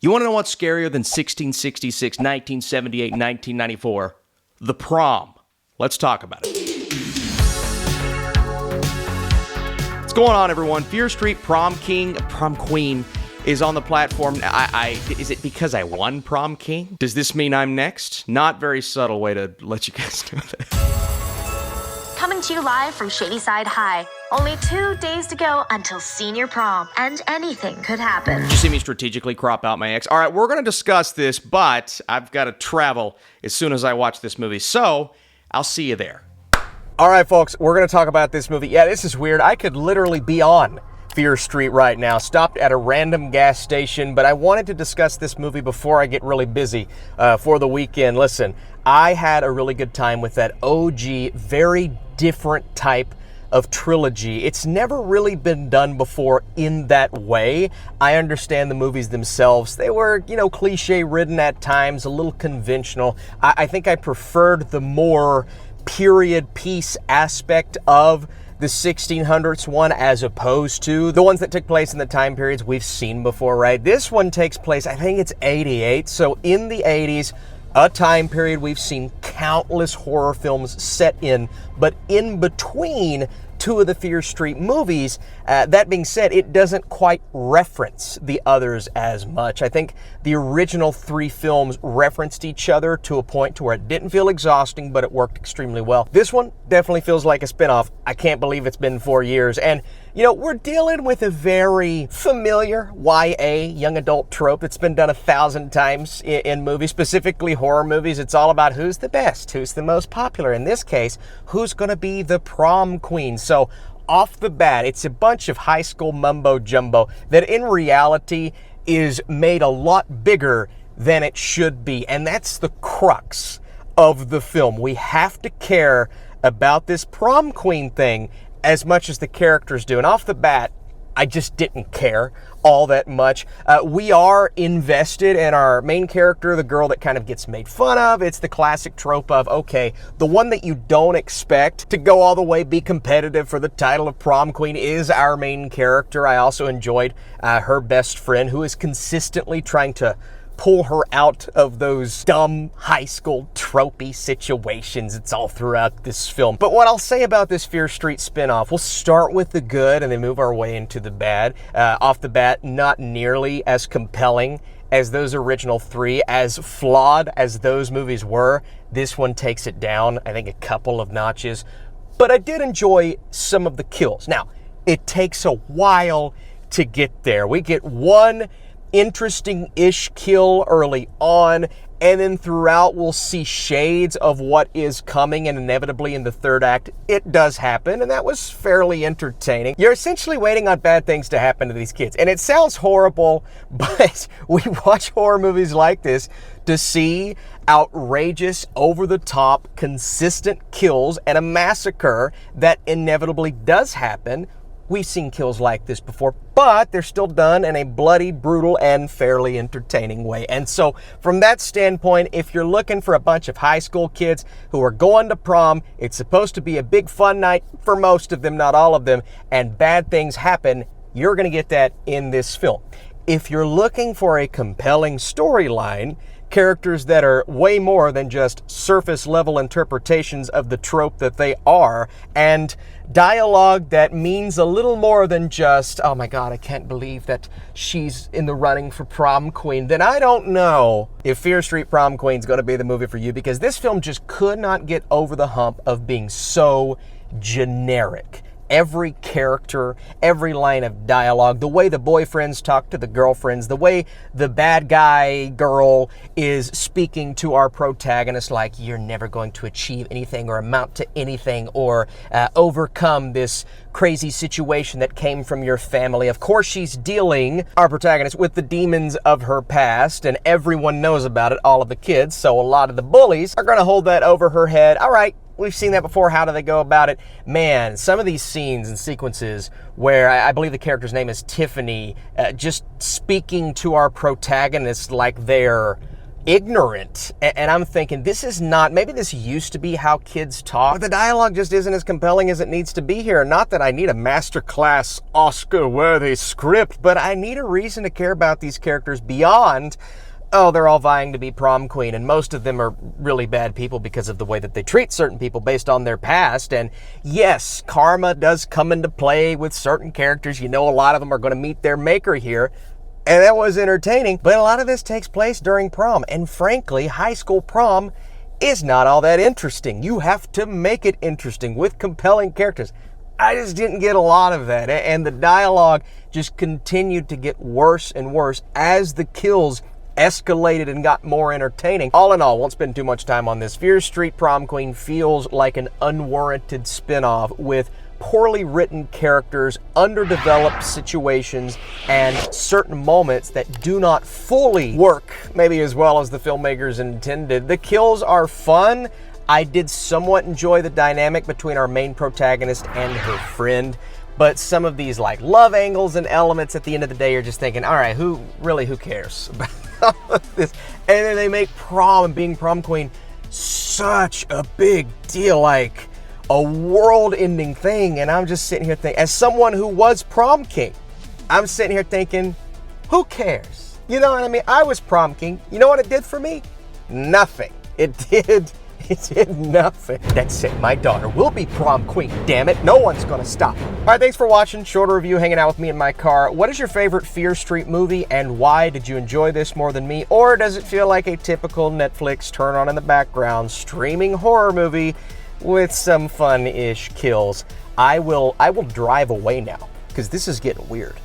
You want to know what's scarier than 1666, 1978, 1994? The Prom. Let's talk about it. What's going on, everyone? Fear Street Prom Queen is on the platform. Is it because I won Prom King? Does this mean I'm next? Not very subtle way to let you guys know that. Coming to you live from Shadyside High. Only 2 days to go until senior prom, and anything could happen. Did you see me strategically crop out my ex? All right, we're going to discuss this, but I've got to travel as soon as I watch this movie, so I'll see you there. All right, folks, we're going to talk about this movie. Yeah, this is weird. I could literally be on Fear Street right now, stopped at a random gas station, but I wanted to discuss this movie before I get really busy for the weekend. Listen, I had a really good time with that OG, very different type of trilogy. It's never really been done before in that way. I understand the movies themselves. They were, cliche-ridden at times, a little conventional. I think I preferred the more period piece aspect of the 1600s one as opposed to the ones that took place in the time periods we've seen before, right? This one takes place, I think it's 88, so in the 80s, a time period we've seen countless horror films set in, but in between two of the Fear Street movies, that being said, it doesn't quite reference the others as much. I think the original three films referenced each other to a point to where it didn't feel exhausting, but it worked extremely well. This one definitely feels like a spinoff. I can't believe it's been 4 years. And, we're dealing with a very familiar YA, young adult trope that's been done 1,000 times in movies, specifically horror movies. It's all about who's the best, who's the most popular. In this case, who's going to be the prom queen. So off the bat, it's a bunch of high school mumbo jumbo that in reality is made a lot bigger than it should be. And that's the crux of the film. We have to care about this prom queen thing as much as the characters do. And off the bat, I just didn't care all that much. We are invested in our main character, the girl that kind of gets made fun of. It's the classic trope of, okay, the one that you don't expect to go all the way be competitive for the title of prom queen is our main character. I also enjoyed her best friend, who is consistently trying to pull her out of those dumb high school tropey situations. It's all throughout this film. But what I'll say about this Fear Street spinoff, we'll start with the good and then move our way into the bad. Off the bat, not nearly as compelling as those original three, as flawed as those movies were. This one takes it down, I think, a couple of notches. But I did enjoy some of the kills. Now, it takes a while to get there. We get one interesting-ish kill early on, and then throughout we'll see shades of what is coming, and inevitably in the third act it does happen, and that was fairly entertaining. You're essentially waiting on bad things to happen to these kids, and it sounds horrible, but we watch horror movies like this to see outrageous, over-the-top, consistent kills and a massacre that inevitably does happen. We've seen kills like this before, but they're still done in a bloody, brutal, and fairly entertaining way. And so from that standpoint, if you're looking for a bunch of high school kids who are going to prom, it's supposed to be a big fun night for most of them, not all of them, and bad things happen, you're going to get that in this film. If you're looking for a compelling storyline, characters that are way more than just surface level interpretations of the trope that they are, and dialogue that means a little more than just, oh my god, I can't believe that she's in the running for prom queen, then I don't know if Fear Street Prom Queen is going to be the movie for you, because this film just could not get over the hump of being so generic. Every character, every line of dialogue, the way the boyfriends talk to the girlfriends, the way the bad guy girl is speaking to our protagonist like you're never going to achieve anything or amount to anything or overcome this crazy situation that came from your family. Of course, she's dealing, our protagonist, with the demons of her past, and everyone knows about it, all of the kids, so a lot of the bullies are going to hold that over her head. All right, we've seen that before. How do they go about it? Man, some of these scenes and sequences where I believe the character's name is Tiffany, just speaking to our protagonist like they're ignorant. And I'm thinking, this is not, maybe this used to be how kids talk, but the dialogue just isn't as compelling as it needs to be here. Not that I need a masterclass Oscar-worthy script, but I need a reason to care about these characters beyond, oh, they're all vying to be prom queen, and most of them are really bad people because of the way that they treat certain people based on their past. And yes, karma does come into play with certain characters. You know, a lot of them are going to meet their maker here, and that was entertaining. But a lot of this takes place during prom, and frankly, high school prom is not all that interesting. You have to make it interesting with compelling characters. I just didn't get a lot of that, and the dialogue just continued to get worse and worse as the kills escalated and got more entertaining. All in all, won't spend too much time on this. Fear Street Prom Queen feels like an unwarranted spin-off with poorly written characters, underdeveloped situations, and certain moments that do not fully work maybe as well as the filmmakers intended. The kills are fun. I did somewhat enjoy the dynamic between our main protagonist and her friend, but some of these like love angles and elements at the end of the day are just thinking, all right, who cares about all of this? And then they make prom and being prom queen such a big deal, like a world-ending thing. And I'm just sitting here thinking, as someone who was prom king, I'm sitting here thinking, who cares? You know what I mean? I was prom king. You know what it did for me? Nothing. It did nothing. That's it. My daughter will be prom queen. Damn it. No one's gonna stop. All right, thanks for watching. Shorter review, hanging out with me in my car. What is your favorite Fear Street movie, and why? Did you enjoy this more than me, or does it feel like a typical Netflix turn on in the background streaming horror movie with some fun-ish kills? I will drive away now because this is getting weird.